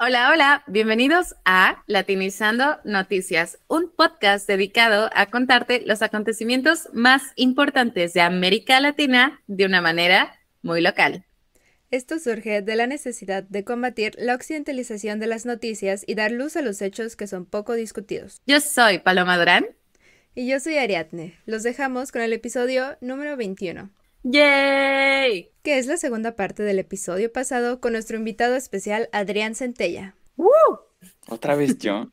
Hola, hola, bienvenidos a Latinizando Noticias, un podcast dedicado a contarte los acontecimientos más importantes de América Latina de una manera muy local. Esto surge de la necesidad de combatir la occidentalización de las noticias y dar luz a los hechos que son poco discutidos. Yo soy Paloma Durán. Y yo soy Ariadne. Los dejamos con el episodio número 21, ¡Yay! que es la segunda parte del episodio pasado con nuestro invitado especial Adrián Centella. ¡Woo! Otra vez yo.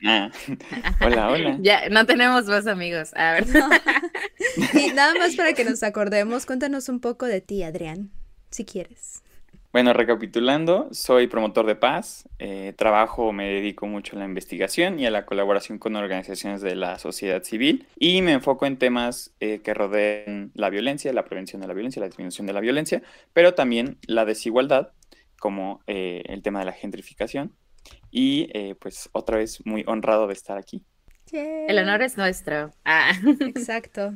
Hola, hola. Ya, no tenemos voz, amigos. A ver. No. Y nada más para que nos acordemos, cuéntanos un poco de ti, Adrián, si quieres. Bueno, recapitulando, soy promotor de paz, me dedico mucho a la investigación y a la colaboración con organizaciones de la sociedad civil y me enfoco en temas que rodeen la violencia, la prevención de la violencia, la disminución de la violencia, pero también la desigualdad, como el tema de la gentrificación y pues otra vez muy honrado de estar aquí. El honor es nuestro. Exacto.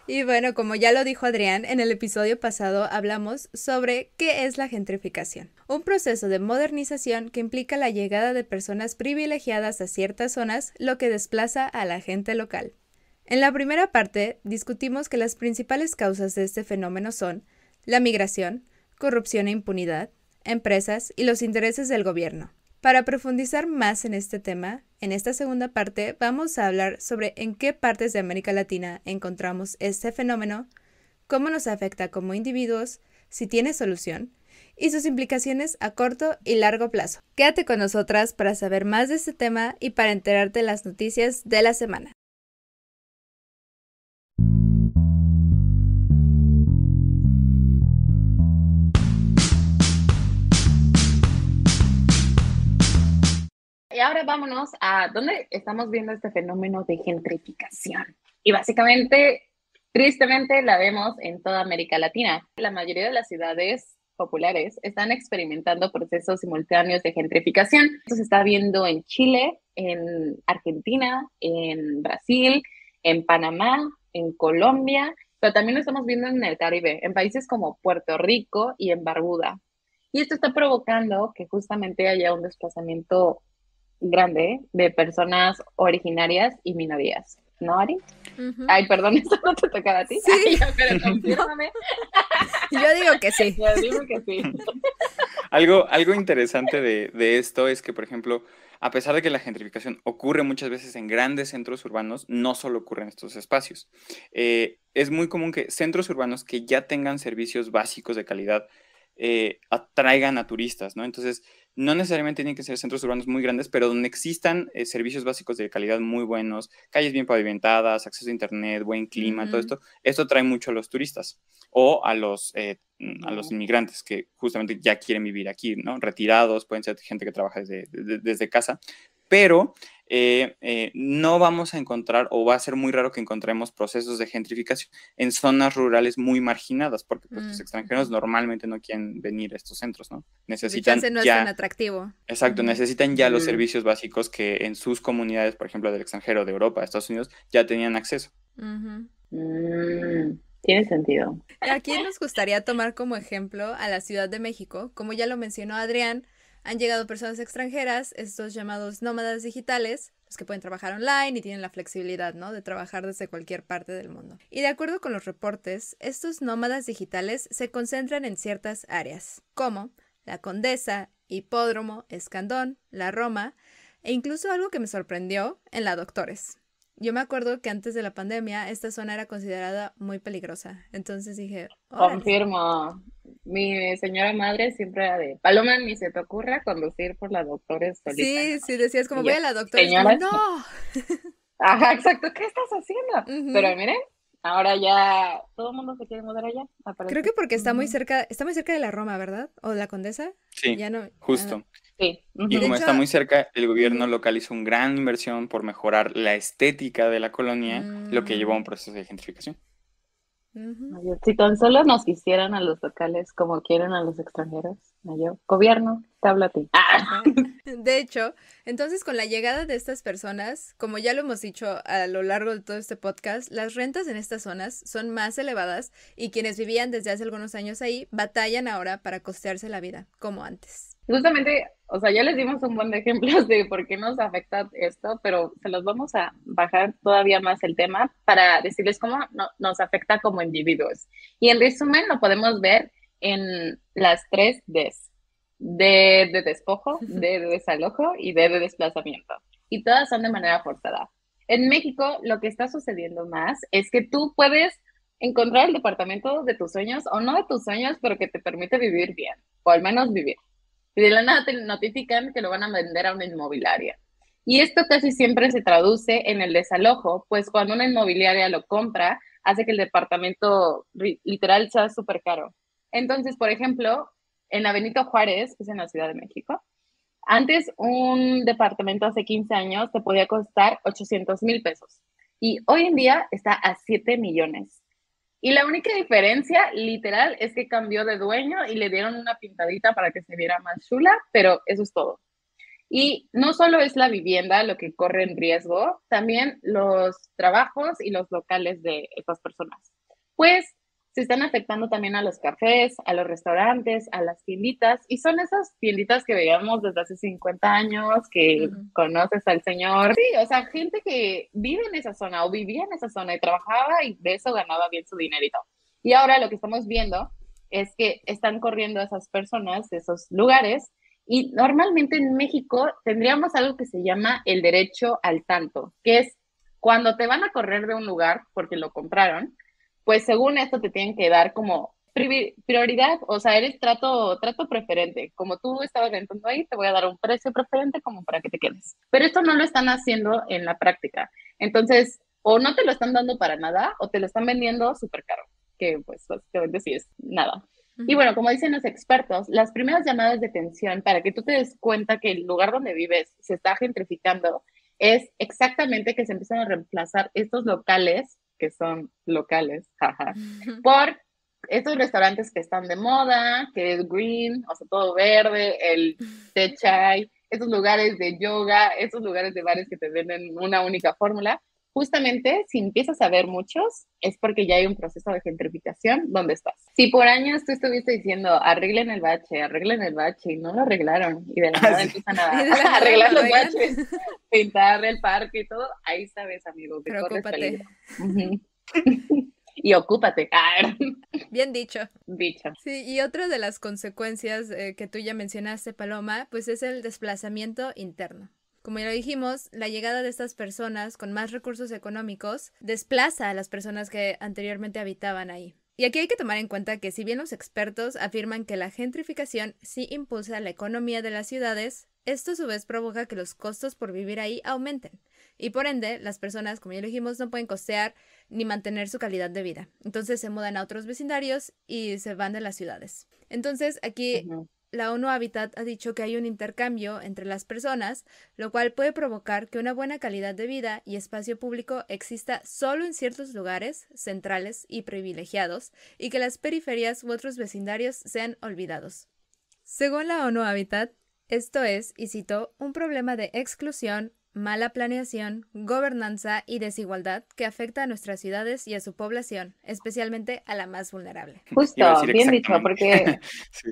Y bueno, como ya lo dijo Adrián, en el episodio pasado hablamos sobre qué es la gentrificación. Un proceso de modernización que implica la llegada de personas privilegiadas a ciertas zonas, lo que desplaza a la gente local. En la primera parte discutimos que las principales causas de este fenómeno son la migración, corrupción e impunidad, empresas y los intereses del gobierno. Para profundizar más en este tema, en esta segunda parte vamos a hablar sobre en qué partes de América Latina encontramos este fenómeno, cómo nos afecta como individuos, si tiene solución, y sus implicaciones a corto y largo plazo. Quédate con nosotras para saber más de este tema y para enterarte de las noticias de la semana. Y ahora vámonos a dónde estamos viendo este fenómeno de gentrificación. Y básicamente, tristemente, la vemos en toda América Latina. La mayoría de las ciudades populares están experimentando procesos simultáneos de gentrificación. Esto se está viendo en Chile, en Argentina, en Brasil, en Panamá, en Colombia, pero también lo estamos viendo en el Caribe, en países como Puerto Rico y en Barbuda. Y esto está provocando que justamente haya un desplazamiento grande de personas originarias y minorías. ¿No, Ari? Ay, perdón, eso no te tocaba a ti. Sí. Ay, ya, pero confírmame. Yo digo que sí. Ya digo que sí. Algo interesante de esto es que, por ejemplo, a pesar de que la gentrificación ocurre muchas veces en grandes centros urbanos, no solo ocurre en estos espacios. Es muy común que centros urbanos que ya tengan servicios básicos de calidad atraigan a turistas, ¿no? Entonces, no necesariamente tienen que ser centros urbanos muy grandes, pero donde existan servicios básicos de calidad muy buenos, calles bien pavimentadas, acceso a internet, buen clima, todo esto atrae mucho a los turistas o a los inmigrantes que justamente ya quieren vivir aquí, ¿no? Retirados, pueden ser gente que trabaja desde casa, pero no vamos a encontrar, o va a ser muy raro que encontremos procesos de gentrificación en zonas rurales muy marginadas, porque pues, los extranjeros normalmente no quieren venir a estos centros, ¿no? Necesitan no es ya, tan atractivo. exacto, necesitan ya los servicios básicos que en sus comunidades, por ejemplo, del extranjero, de Europa, de Estados Unidos, ya tenían acceso. Tiene sentido. Aquí nos gustaría tomar como ejemplo a la Ciudad de México. Como ya lo mencionó Adrián, han llegado personas extranjeras, estos llamados nómadas digitales, los que pueden trabajar online y tienen la flexibilidad, ¿no?, de trabajar desde cualquier parte del mundo. Y de acuerdo con los reportes, estos nómadas digitales se concentran en ciertas áreas, como la Condesa, Hipódromo, Escandón, la Roma, e incluso algo que me sorprendió, en la Doctores. Yo me acuerdo que antes de la pandemia esta zona era considerada muy peligrosa. Entonces dije, órale. Confirmo. Mi señora madre siempre era de Paloma, ni se te ocurra conducir por la Doctores solita. Sí, sí, decías como Y voy yo, a la doctora, es como señora, no. ajá, exacto, ¿qué estás haciendo? Pero miren, ahora ya todo el mundo se quiere mudar allá, Creo aparece. que porque está muy cerca de la Roma, ¿verdad? O de la Condesa. Sí, Ya no. justo. Sí. Y De como hecho, está muy cerca, el gobierno local hizo una gran inversión por mejorar la estética de la colonia, lo que llevó a un proceso de gentrificación. Si tan solo nos quisieran a los locales como quieren a los extranjeros, yo, gobierno, Te hablo a ti. De hecho, entonces con la llegada de estas personas, como ya lo hemos dicho a lo largo de todo este podcast, las rentas en estas zonas son más elevadas y quienes vivían desde hace algunos años ahí batallan ahora para costearse la vida, como antes. Justamente, o sea, ya les dimos un buen de ejemplos de por qué nos afecta esto, pero se los vamos a bajar todavía más el tema para decirles cómo nos afecta como individuos. Y en resumen lo podemos ver en las 3 Ds. D de despojo, D de desalojo y D de desplazamiento. Y todas son de manera forzada. En México, lo que está sucediendo más es que tú puedes encontrar el departamento de tus sueños o no de tus sueños, pero que te permite vivir bien, o al menos vivir. Y de la nada te notifican que lo van a vender a una inmobiliaria. Y esto casi siempre se traduce en el desalojo, pues cuando una inmobiliaria lo compra, hace que el departamento literal sea súper caro. Entonces, por ejemplo, en la Benito Juárez, que es en la Ciudad de México, antes un departamento hace 15 años te podía costar 800,000 pesos y hoy en día está a 7 millones. Y la única diferencia, literal, es que cambió de dueño y le dieron una pintadita para que se viera más chula, pero eso es todo. Y no solo es la vivienda lo que corre en riesgo, también los trabajos y los locales de estas personas. Pues se están afectando también a los cafés, a los restaurantes, a las tienditas, y son esas tienditas que veíamos desde hace 50 años, que conoces al señor. Sí, o sea, gente que vive en esa zona o vivía en esa zona y trabajaba y de eso ganaba bien su dinerito. Y ahora lo que estamos viendo es que están corriendo a esas personas de esos lugares y normalmente en México tendríamos algo que se llama el derecho al tanto, que es cuando te van a correr de un lugar porque lo compraron, pues según esto te tienen que dar como prioridad, o sea, eres trato preferente. Como tú estabas rentando ahí, te voy a dar un precio preferente como para que te quedes. Pero esto no lo están haciendo en la práctica. Entonces, o no te lo están dando para nada, o te lo están vendiendo súper caro, que pues básicamente sí es nada. Y bueno, como dicen los expertos, las primeras llamadas de atención para que tú te des cuenta que el lugar donde vives se está gentrificando es exactamente que se empiezan a reemplazar estos locales, que son locales, jaja, por estos restaurantes que están de moda, que es green, o sea, todo verde, el té chai, estos lugares de yoga, estos lugares de bares que te venden una única fórmula. Justamente, si empiezas a ver muchos, es porque ya hay un proceso de gentrificación donde estás. Si por años tú estuviste diciendo, arreglen el bache, y no lo arreglaron, y de la nada empiezan a arreglar los baches, pintar el parque y todo, ahí sabes, amigo, que corres peligro. Y ocúpate. Bien dicho. Dicho. Sí, y otra de las consecuencias que tú ya mencionaste, Paloma, pues es el desplazamiento interno. Como ya lo dijimos, la llegada de estas personas con más recursos económicos desplaza a las personas que anteriormente habitaban ahí. Y aquí hay que tomar en cuenta que si bien los expertos afirman que la gentrificación sí impulsa la economía de las ciudades, esto a su vez provoca que los costos por vivir ahí aumenten. Y por ende, las personas, como ya lo dijimos, no pueden costear ni mantener su calidad de vida. Entonces se mudan a otros vecindarios y se van de las ciudades. Entonces aquí la ONU Habitat ha dicho que hay un intercambio entre las personas, lo cual puede provocar que una buena calidad de vida y espacio público exista solo en ciertos lugares centrales y privilegiados, y que las periferias u otros vecindarios sean olvidados. Según la ONU Habitat, esto es, y cito, un problema de exclusión, mala planeación, gobernanza y desigualdad que afecta a nuestras ciudades y a su población, especialmente a la más vulnerable. Justo, bien dicho, porque sí.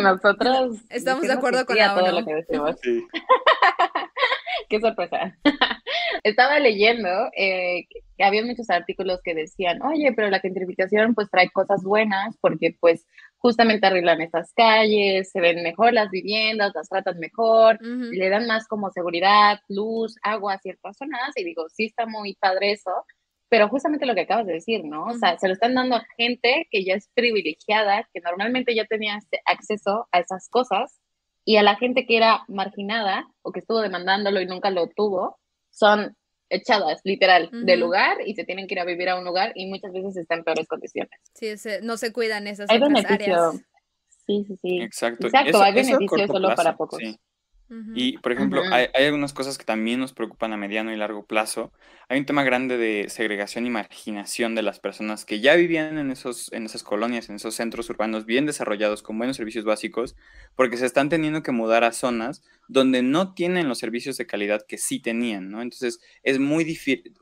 Nosotros estamos de acuerdo con la ONU. Todo lo que decimos. Sí. Qué sorpresa. Estaba leyendo que había muchos artículos que decían, oye, pero la gentrificación pues trae cosas buenas porque pues justamente arreglan estas calles, se ven mejor las viviendas, las tratan mejor, le dan más como seguridad, luz, agua a ciertas zonas, y digo, sí está muy padre eso, pero justamente lo que acabas de decir, ¿no? O sea, se lo están dando a gente que ya es privilegiada, que normalmente ya tenía acceso a esas cosas, y a la gente que era marginada o que estuvo demandándolo y nunca lo tuvo, son echadas, literal, del lugar y se tienen que ir a vivir a un lugar y muchas veces están en peores condiciones. Sí, no se cuidan esas hay otras beneficio. Áreas. Sí. Exacto, hay beneficio solo para pocos. Sí. Y, por ejemplo, Ujú. hay algunas cosas que también nos preocupan a mediano y largo plazo. Hay un tema grande de segregación y marginación de las personas que ya vivían en esas colonias, en esos centros urbanos bien desarrollados, con buenos servicios básicos, porque se están teniendo que mudar a zonas donde no tienen los servicios de calidad que sí tenían, ¿no? Entonces, es muy difícil.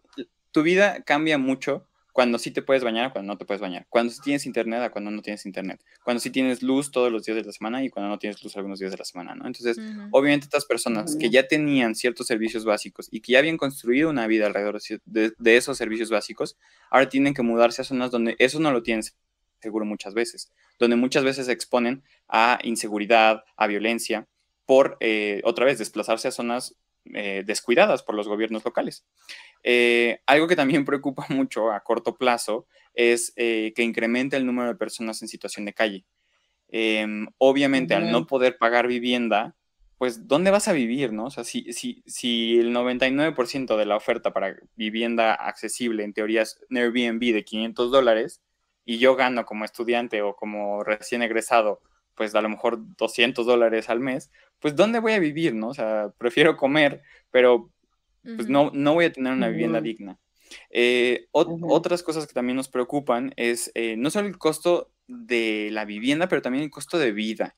Tu vida cambia mucho cuando sí te puedes bañar a cuando no te puedes bañar, cuando sí tienes internet a cuando no tienes internet, cuando sí tienes luz todos los días de la semana y cuando no tienes luz algunos días de la semana, ¿no? Entonces, Ujú. obviamente estas personas que Ujú. ya tenían ciertos servicios básicos y que ya habían construido una vida alrededor de esos servicios básicos, ahora tienen que mudarse a zonas donde eso no lo tienen seguro muchas veces, donde muchas veces se exponen a inseguridad, a violencia, por, otra vez, desplazarse a zonas descuidadas por los gobiernos locales. Algo que también preocupa mucho a corto plazo es que incremente el número de personas en situación de calle. Obviamente, al no Ujú. poder pagar vivienda, pues, ¿dónde vas a vivir, no? O sea, si el 99% de la oferta para vivienda accesible, en teoría, es un Airbnb de $500, y yo gano como estudiante o como recién egresado, pues, a lo mejor $200 al mes, pues, ¿dónde voy a vivir, no? O sea, prefiero comer, pero, pues, Ujú. no voy a tener una vivienda Ujú. digna. Ujú. Otras cosas que también nos preocupan es no solo el costo de la vivienda, pero también el costo de vida.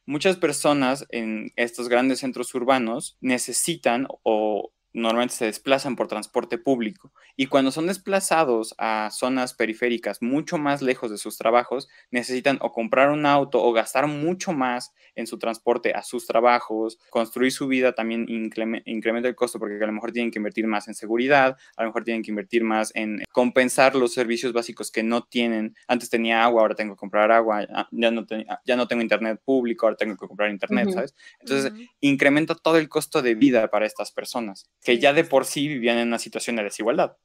Muchas personas en estos grandes centros urbanos necesitan o normalmente se desplazan por transporte público y cuando son desplazados a zonas periféricas mucho más lejos de sus trabajos, necesitan o comprar un auto o gastar mucho más en su transporte a sus trabajos, construir su vida también incrementa el costo porque a lo mejor tienen que invertir más en seguridad, a lo mejor tienen que invertir más en compensar los servicios básicos que no tienen. Antes tenía agua, ahora tengo que comprar agua, ya no tengo internet público, ahora tengo que comprar internet, Ujú. ¿sabes? Entonces, Ujú. incrementa todo el costo de vida para estas personas, que Sí, ya de justo. por sí vivían en una situación de desigualdad.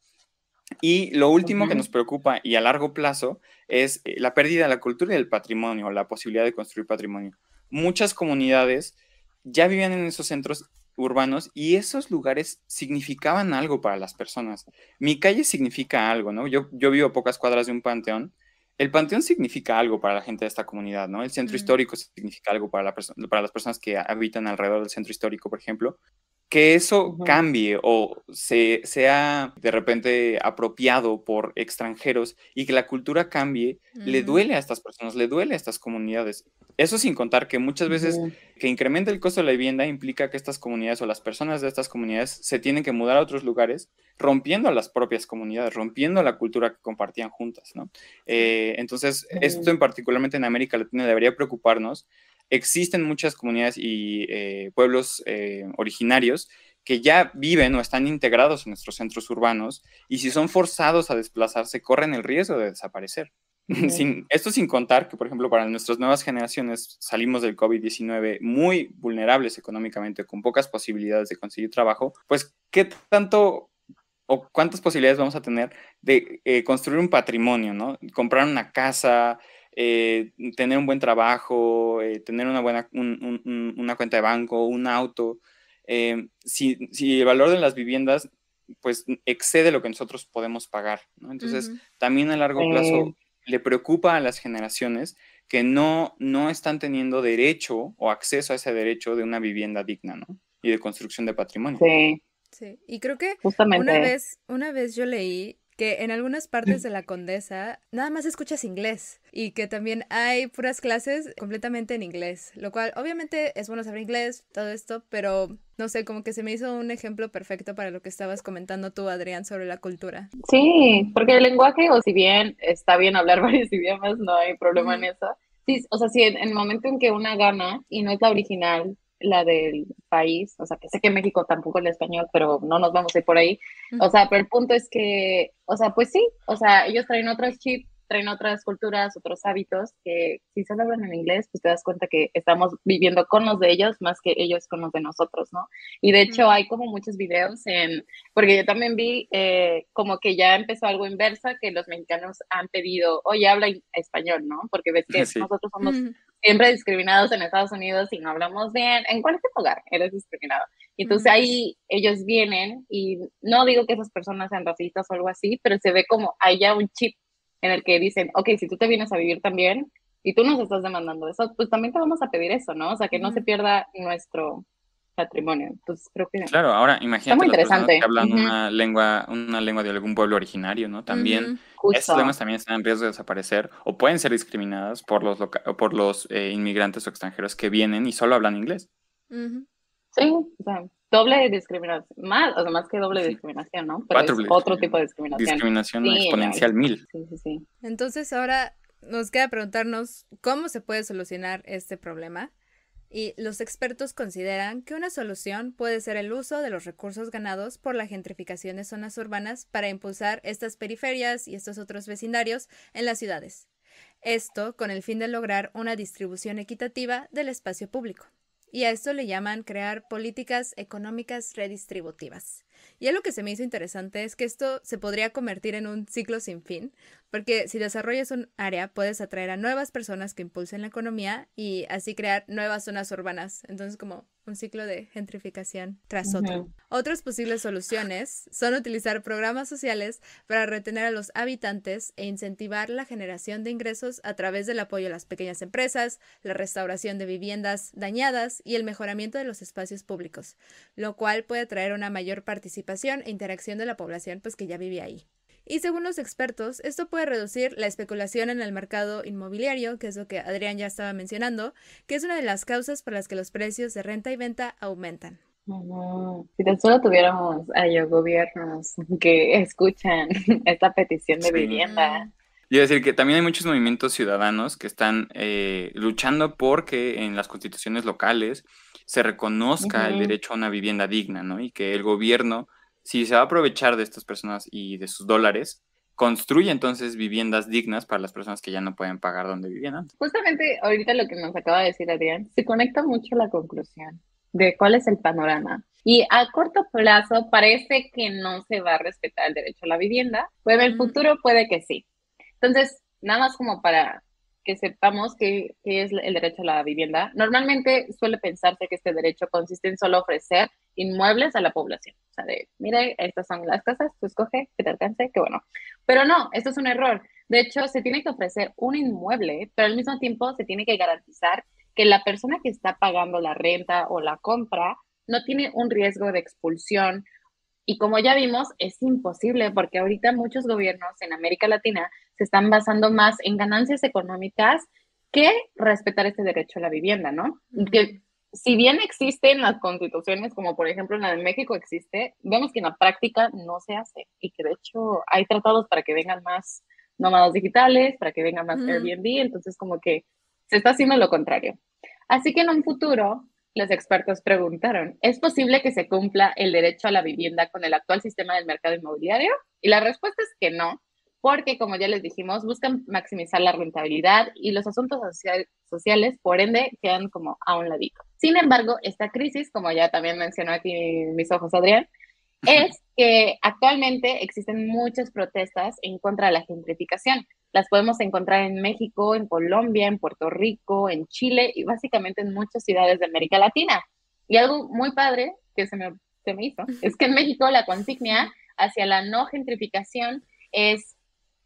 Y lo último que Ujú. nos preocupa y a largo plazo es la pérdida de la cultura y del patrimonio, la posibilidad de construir patrimonio. Muchas comunidades ya vivían en esos centros urbanos y esos lugares significaban algo para las personas. Mi calle significa algo, ¿no? Yo vivo a pocas cuadras de un panteón. El panteón significa algo para la gente de esta comunidad, ¿no? El centro Mm. histórico significa algo para, para las personas que habitan alrededor del centro histórico, por ejemplo. Que eso Ujú. cambie o sea de repente apropiado por extranjeros y que la cultura cambie, le Ujú. duele a estas personas, le duele a estas comunidades. Eso sin contar que muchas veces Ujú. que incrementa el costo de la vivienda implica que estas comunidades o las personas de estas comunidades se tienen que mudar a otros lugares, rompiendo a las propias comunidades, rompiendo la cultura que compartían juntas, ¿no? Sí. Entonces, esto Ujú. en particularmente en América Latina debería preocuparnos. Existen muchas comunidades y pueblos originarios que ya viven o están integrados en nuestros centros urbanos y si son forzados a desplazarse corren el riesgo de desaparecer. Ujú. Esto sin contar que, por ejemplo, para nuestras nuevas generaciones salimos del COVID-19 muy vulnerables económicamente, con pocas posibilidades de conseguir trabajo, pues ¿qué tanto o cuántas posibilidades vamos a tener de construir un patrimonio, ¿no? Comprar una casa, tener un buen trabajo, tener una buena una cuenta de banco, un auto. Si el valor de las viviendas pues excede lo que nosotros podemos pagar, ¿no? Entonces, Ujú. también a largo plazo le preocupa a las generaciones que no están teniendo derecho o acceso a ese derecho de una vivienda digna, ¿no? Y de construcción de patrimonio. Sí, Sí, y creo que justamente. una vez yo leí que en algunas partes de la Condesa nada más escuchas inglés y que también hay puras clases completamente en inglés, lo cual obviamente es bueno saber inglés, todo esto, pero no sé, como que se me hizo un ejemplo perfecto para lo que estabas comentando tú, Adrián, sobre la cultura. Sí, porque el lenguaje, o si bien está bien hablar varios idiomas, no hay problema en Ujú. eso. Sí, o sea, si en el momento en que una gana y no es la original, la del país, o sea, que sé que México tampoco es el español, pero no nos vamos a ir por ahí. O Ujú. sea, pero el punto es que, o sea, pues sí, o sea, ellos traen otros chips, traen otras culturas, otros hábitos, que si solo hablan en inglés, pues te das cuenta que estamos viviendo con los de ellos más que ellos con los de nosotros, ¿no? Y de hecho Mm. hay como muchos videos en porque yo también vi como que ya empezó algo inversa, que los mexicanos han pedido, oye, habla español, ¿no? Porque ves que Sí. nosotros somos Ujú. siempre discriminados en Estados Unidos y no hablamos bien, en cualquier lugar eres discriminado. Y entonces Ujú. ahí ellos vienen y no digo que esas personas sean racistas o algo así, pero se ve como hay ya un chip en el que dicen, ok, si tú te vienes a vivir también y tú nos estás demandando eso, pues también te vamos a pedir eso, ¿no? O sea, que no se Ujú. pierda nuestro, patrimonio. Entonces creo que Claro, ahora está imagínate muy las personas que interesante. hablan Ujú, una lengua de algún pueblo originario, ¿no? También, Ujú, esas justo. lenguas también están en riesgo de desaparecer o pueden ser discriminadas por o por los inmigrantes o extranjeros que vienen y solo hablan inglés. ujú. Sí, o sea, doble discriminación, más, o sea, más que doble Ujú. discriminación, ¿no? Pero es Cuádruple otro tipo de discriminación. discriminación Sí, exponencial 1000. sí, sí, sí. Entonces ahora nos queda preguntarnos cómo se puede solucionar este problema. Y los expertos consideran que una solución puede ser el uso de los recursos ganados por la gentrificación de zonas urbanas para impulsar estas periferias y estos otros vecindarios en las ciudades. Esto con el fin de lograr una distribución equitativa del espacio público. Y a esto le llaman crear políticas económicas redistributivas. Y algo que se me hizo interesante es que esto se podría convertir en un ciclo sin fin, porque si desarrollas un área puedes atraer a nuevas personas que impulsen la economía y así crear nuevas zonas urbanas. Entonces como un ciclo de gentrificación tras otro. Ujú, Otras posibles soluciones son utilizar programas sociales para retener a los habitantes e incentivar la generación de ingresos a través del apoyo a las pequeñas empresas, la restauración de viviendas dañadas y el mejoramiento de los espacios públicos, lo cual puede traer una mayor participación e interacción de la población pues que ya vive ahí. Y según los expertos, esto puede reducir la especulación en el mercado inmobiliario, que es lo que Adrián ya estaba mencionando, que es una de las causas por las que los precios de renta y venta aumentan. ujú. Si tan solo tuviéramos a los gobiernos que escuchan esta petición de Sí. vivienda. Y decir que también hay muchos movimientos ciudadanos que están luchando por que en las constituciones locales se reconozca el Ujú, derecho a una vivienda digna, ¿no? Y que el gobierno, si se va a aprovechar de estas personas y de sus dólares, construya entonces viviendas dignas para las personas que ya no pueden pagar donde vivían antes. justamente ahorita lo que nos acaba de decir Adrián, se conecta mucho a la conclusión de cuál es el panorama. Y a corto plazo parece que no se va a respetar el derecho a la vivienda, pero en el Ujú, futuro puede que sí. Entonces, nada más como para que sepamos qué es el derecho a la vivienda. Normalmente suele pensarse que este derecho consiste en solo ofrecer inmuebles a la población. O sea, de, mire, estas son las casas, tú escoge, que te alcance, qué bueno. Pero no, esto es un error. De hecho, se tiene que ofrecer un inmueble, pero al mismo tiempo se tiene que garantizar que la persona que está pagando la renta o la compra no tiene un riesgo de expulsión. Y como ya vimos, es imposible porque ahorita muchos gobiernos en América Latina se están basando más en ganancias económicas que respetar este derecho a la vivienda, ¿no? ujú. Que si bien existen las constituciones, como por ejemplo en la de México existe, vemos que en la práctica no se hace y que de hecho hay tratados para que vengan más nómadas digitales, para que vengan más Ujú. Airbnb, entonces como que se está haciendo lo contrario. Así que en un futuro los expertos preguntaron, ¿es posible que se cumpla el derecho a la vivienda con el actual sistema del mercado inmobiliario? Y la respuesta es que no, porque como ya les dijimos, buscan maximizar la rentabilidad y los asuntos sociales, por ende, quedan como a un ladito. Sin embargo, esta crisis, como ya también mencionó aquí mis ojos Adrián, es que actualmente existen muchas protestas en contra de la gentrificación. Las podemos encontrar en México, en Colombia, en Puerto Rico, en Chile y básicamente en muchas ciudades de América Latina. Y algo muy padre que se me hizo es que en México la consigna hacia la no gentrificación es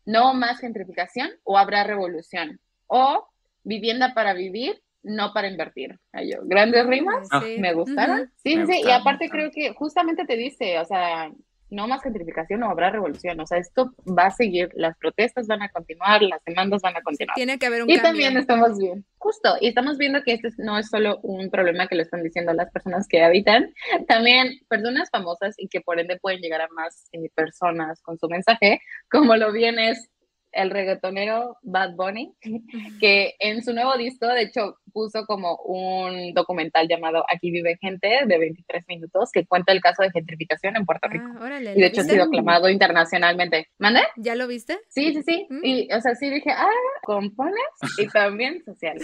no más gentrificación o habrá revolución. O vivienda para vivir, no para invertir. Ay, yo, grandes rimas, Órale, Ah, sí. me gustaron. Ujú. Sí, me sí, sí. Y gustaron, me aparte gustaron. creo que justamente te dice, o sea, no más gentrificación o habrá revolución. O sea, esto va a seguir, las protestas van a continuar, las demandas van a Sí, continuar. tiene que haber un Y también cambio. estamos bien, justo, y estamos viendo que este no es solo un problema que lo están diciendo las personas que habitan, también personas famosas y que por ende pueden llegar a más personas con su mensaje, como lo viene es el reggaetonero Bad Bunny, que en su nuevo disco, de hecho, puso como un documental llamado Aquí vive gente de 23 minutos que cuenta el caso de gentrificación en Puerto Rico. Ah, órale, Y de ¿lo hecho ha viste? sido aclamado internacionalmente. ¿Mande? ¿Ya lo viste? Sí, sí, sí. Mm. Y, o sea, sí dije, compones y también social.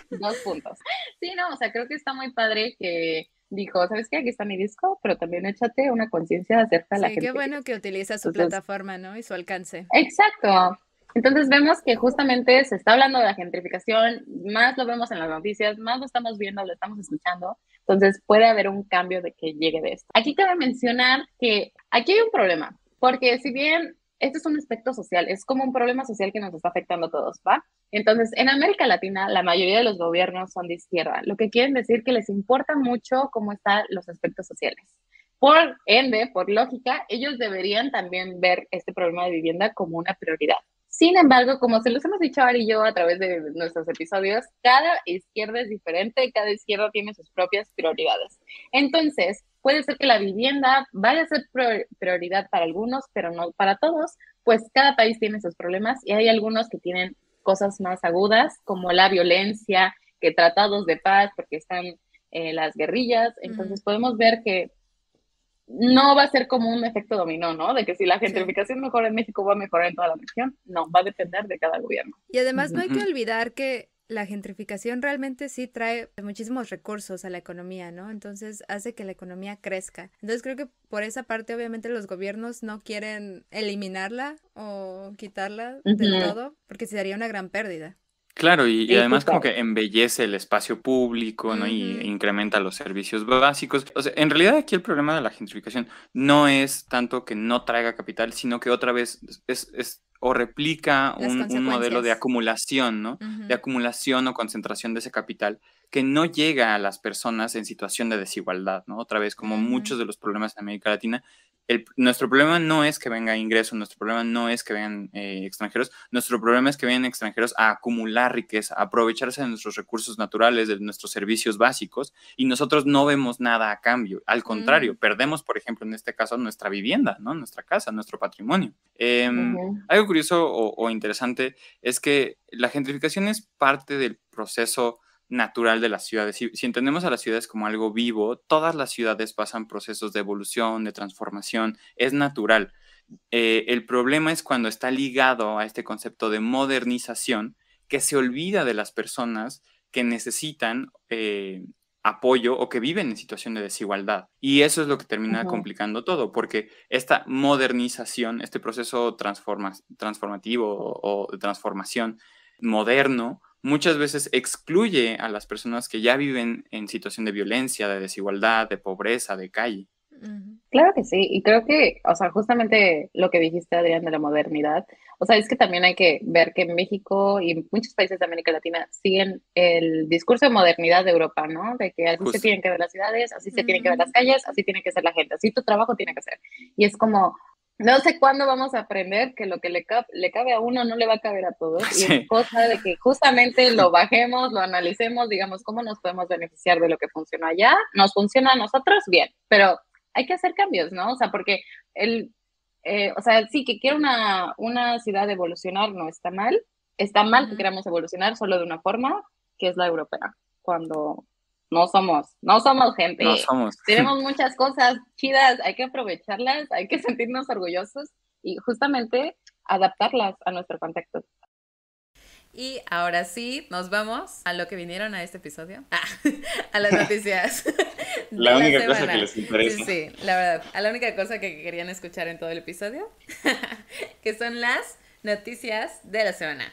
Dos puntos. Sí, no, o sea, creo que está muy padre que dijo, ¿sabes qué? Aquí está mi disco, pero también échate una conciencia acerca de la Sí, qué gente. bueno que utiliza su Entonces, plataforma, ¿no? Y su alcance. exacto. Entonces vemos que justamente se está hablando de la gentrificación, más lo vemos en las noticias, más lo estamos viendo, lo estamos escuchando. Entonces puede haber un cambio de que llegue de esto. Aquí cabe mencionar que aquí hay un problema, porque si bien este es un aspecto social, es como un problema social que nos está afectando a todos, ¿va? Entonces, en América Latina, la mayoría de los gobiernos son de izquierda, lo que quieren decir que les importa mucho cómo están los aspectos sociales. Por ende, por lógica, ellos deberían también ver este problema de vivienda como una prioridad. Sin embargo, como se los hemos dicho Ari y yo a través de nuestros episodios, cada izquierda es diferente, cada izquierda tiene sus propias prioridades. Entonces, puede ser que la vivienda vaya a ser prioridad para algunos, pero no para todos, pues cada país tiene sus problemas y hay algunos que tienen cosas más agudas, como la violencia, que tratados de paz, porque están las guerrillas. Entonces podemos ver que no va a ser como un efecto dominó, ¿no? De que si la gentrificación mejora en México, va a mejorar en toda la región. No, va a depender de cada gobierno. Y además no hay que olvidar que la gentrificación realmente sí trae muchísimos recursos a la economía, ¿no? Entonces hace que la economía crezca. Entonces creo que por esa parte obviamente los gobiernos no quieren eliminarla o quitarla del todo, porque sería una gran pérdida. Claro, y Sí, además justo. como que embellece el espacio público, ¿no? Y incrementa los servicios básicos. O sea, en realidad aquí el problema de la gentrificación no es tanto que no traiga capital, sino que otra vez o replica Las un modelo de consecuencias. acumulación, ¿no? De acumulación o concentración de ese capital que no llega a las personas en situación de desigualdad, ¿no? Otra vez, como muchos de los problemas en América Latina, nuestro problema no es que venga ingreso, nuestro problema no es que vengan extranjeros, nuestro problema es que vengan extranjeros a acumular riqueza, a aprovecharse de nuestros recursos naturales, de nuestros servicios básicos, y nosotros no vemos nada a cambio. Al contrario, perdemos, por ejemplo, en este caso, nuestra vivienda, ¿no? Nuestra casa, nuestro patrimonio. Algo curioso o interesante es que la gentrificación es parte del proceso natural de las ciudades. Si entendemos a las ciudades como algo vivo, todas las ciudades pasan procesos de evolución, de transformación, es natural. El problema es cuando está ligado a este concepto de modernización que se olvida de las personas que necesitan apoyo o que viven en situación de desigualdad. Y eso es lo que termina complicando todo, porque esta modernización, este proceso transformativo o de transformación moderno, muchas veces excluye a las personas que ya viven en situación de violencia, de desigualdad, de pobreza, de calle. Claro que sí, y creo que, o sea, justamente lo que dijiste, Adrián, de la modernidad, o sea, es que también hay que ver que México y muchos países de América Latina siguen el discurso de modernidad de Europa, ¿no? De que así se Justo. tienen que ver las ciudades, así se tienen que ver las calles, así tiene que ser la gente, así tu trabajo tiene que ser. Y es como, no sé cuándo vamos a aprender que lo que le cabe a uno no le va a caber a todos, y es Sí. cosa de que justamente lo bajemos, lo analicemos, digamos, cómo nos podemos beneficiar de lo que funciona allá, nos funciona a nosotros, bien, pero hay que hacer cambios, ¿no? O sea, porque o sea, sí, que quiera una ciudad evolucionar no está mal que queramos evolucionar solo de una forma, que es la europea, cuando no somos No gente, somos. tenemos muchas cosas chidas, hay que aprovecharlas, hay que sentirnos orgullosos y justamente adaptarlas a nuestro contexto. Y ahora sí, nos vamos a lo que vinieron a este episodio. A las noticias de La la única semana. cosa que les interesa. Sí, la verdad. A la única cosa que querían escuchar en todo el episodio. Que son las noticias de la semana.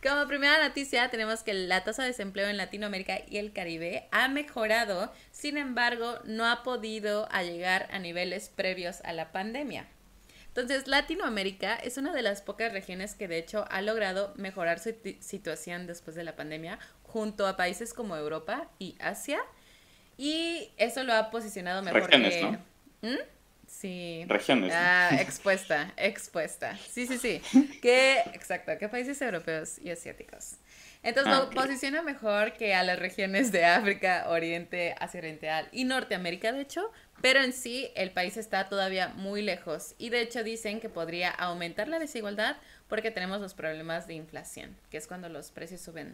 Como primera noticia tenemos que la tasa de desempleo en Latinoamérica y el Caribe ha mejorado, sin embargo no ha podido llegar a niveles previos a la pandemia. Entonces, Latinoamérica es una de las pocas regiones que de hecho ha logrado mejorar su situación después de la pandemia, junto a países como Europa y Asia, y eso lo ha posicionado mejor Regiones, que... ¿no? Sí. Regiones, ¿no? Expuesta. Sí. Exacto, que países europeos y asiáticos. Entonces lo posiciona mejor que a las regiones de África, Oriente, Asia Oriental y Norteamérica, de hecho, pero en sí el país está todavía muy lejos y de hecho dicen que podría aumentar la desigualdad porque tenemos los problemas de inflación, que es cuando los precios suben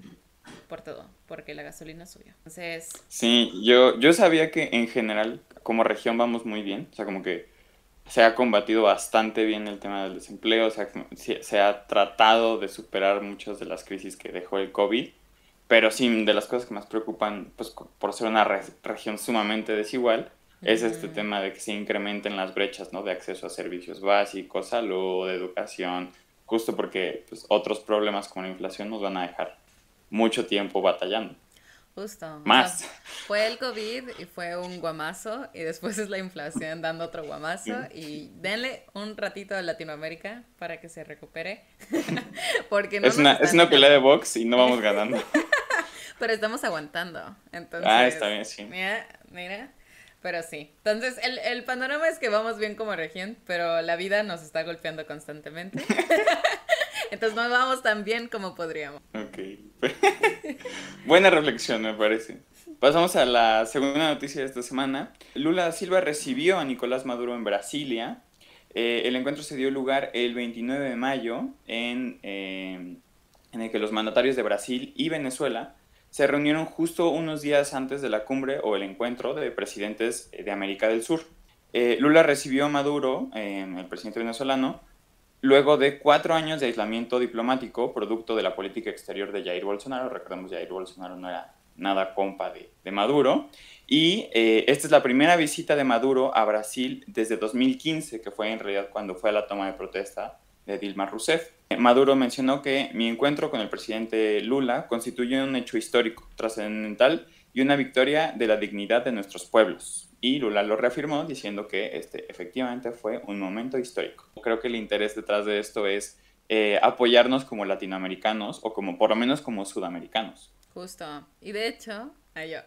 por todo, porque la gasolina subió. Entonces... Sí, yo sabía que en general como región vamos muy bien, o sea, como que se ha combatido bastante bien el tema del desempleo, o sea, se ha tratado de superar muchas de las crisis que dejó el COVID, pero sí, de las cosas que más preocupan, pues por ser una región sumamente desigual, es este tema de que se incrementen las brechas, ¿no? De acceso a servicios básicos, salud, educación, justo porque pues, otros problemas como la inflación nos van a dejar mucho tiempo batallando. Justo. Más. O sea, fue el COVID y fue un guamazo y después es la inflación dando otro guamazo y denle un ratito a Latinoamérica para que se recupere porque no Es una pelea de box y no vamos ganando. Pero estamos aguantando, entonces... Está bien, sí. Mira, pero sí. Entonces, el panorama es que vamos bien como región, pero la vida nos está golpeando constantemente. Entonces no vamos tan bien como podríamos. Ok. Buena reflexión, me parece. Pasamos a la segunda noticia de esta semana. Lula da Silva recibió a Nicolás Maduro en Brasilia. El encuentro se dio lugar el 29 de mayo en el que los mandatarios de Brasil y Venezuela se reunieron justo unos días antes de la cumbre o el encuentro de presidentes de América del Sur. Lula recibió a Maduro, el presidente venezolano, luego de 4 años de aislamiento diplomático, producto de la política exterior de Jair Bolsonaro. Recordemos, Jair Bolsonaro no era nada compa de Maduro. Y esta es la primera visita de Maduro a Brasil desde 2015, que fue en realidad cuando fue a la toma de protesta de Dilma Rousseff. Maduro mencionó que mi encuentro con el presidente Lula constituye un hecho histórico, trascendental y una victoria de la dignidad de nuestros pueblos. Y Lula lo reafirmó diciendo que efectivamente fue un momento histórico. Creo que el interés detrás de esto es apoyarnos como latinoamericanos o como por lo menos como sudamericanos. Justo. Y de hecho,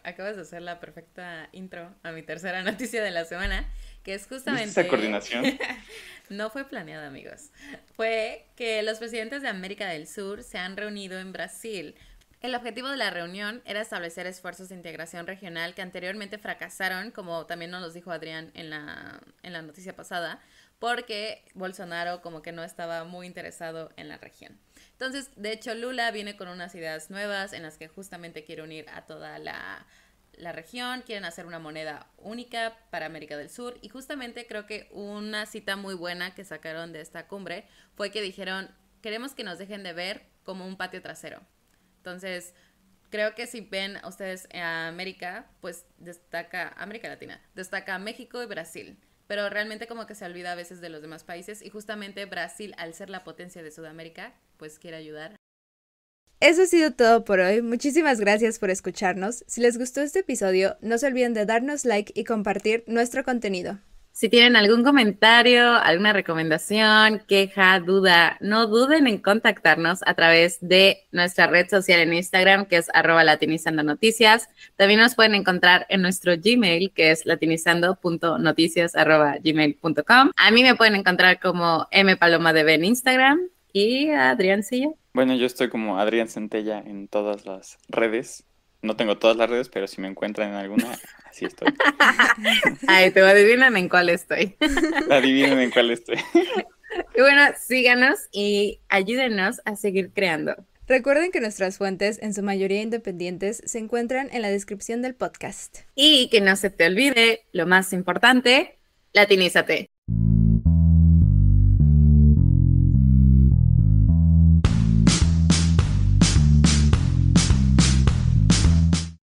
acabas de hacer la perfecta intro a mi tercera noticia de la semana, que es justamente... ¿Viste esa coordinación? No fue planeada, amigos. Fue que los presidentes de América del Sur se han reunido en Brasil. El objetivo de la reunión era establecer esfuerzos de integración regional que anteriormente fracasaron, como también nos los dijo Adrián en la noticia pasada, porque Bolsonaro como que no estaba muy interesado en la región. Entonces, de hecho, Lula viene con unas ideas nuevas en las que justamente quiere unir a toda la región, quieren hacer una moneda única para América del Sur y justamente creo que una cita muy buena que sacaron de esta cumbre fue que dijeron, queremos que nos dejen de ver como un patio trasero. Entonces, creo que si ven ustedes a América, pues destaca América Latina, destaca México y Brasil, pero realmente como que se olvida a veces de los demás países y justamente Brasil, al ser la potencia de Sudamérica, pues quiere ayudar. Eso ha sido todo por hoy. Muchísimas gracias por escucharnos. Si les gustó este episodio, no se olviden de darnos like y compartir nuestro contenido. Si tienen algún comentario, alguna recomendación, queja, duda, no duden en contactarnos a través de nuestra red social en Instagram, que es @latinizandonoticias. También nos pueden encontrar en nuestro Gmail, que es latinizando.noticias@gmail.com. A mí me pueden encontrar como mpalomadb en Instagram y a Adriancillo. Bueno, yo estoy como Adrián Centella en todas las redes. No tengo todas las redes, pero si me encuentran en alguna, así estoy. Ay, te adivinan en cuál estoy. Adivinen en cuál estoy. Y bueno, síganos y ayúdenos a seguir creando. Recuerden que nuestras fuentes, en su mayoría independientes, se encuentran en la descripción del podcast. Y que no se te olvide, lo más importante, latinízate.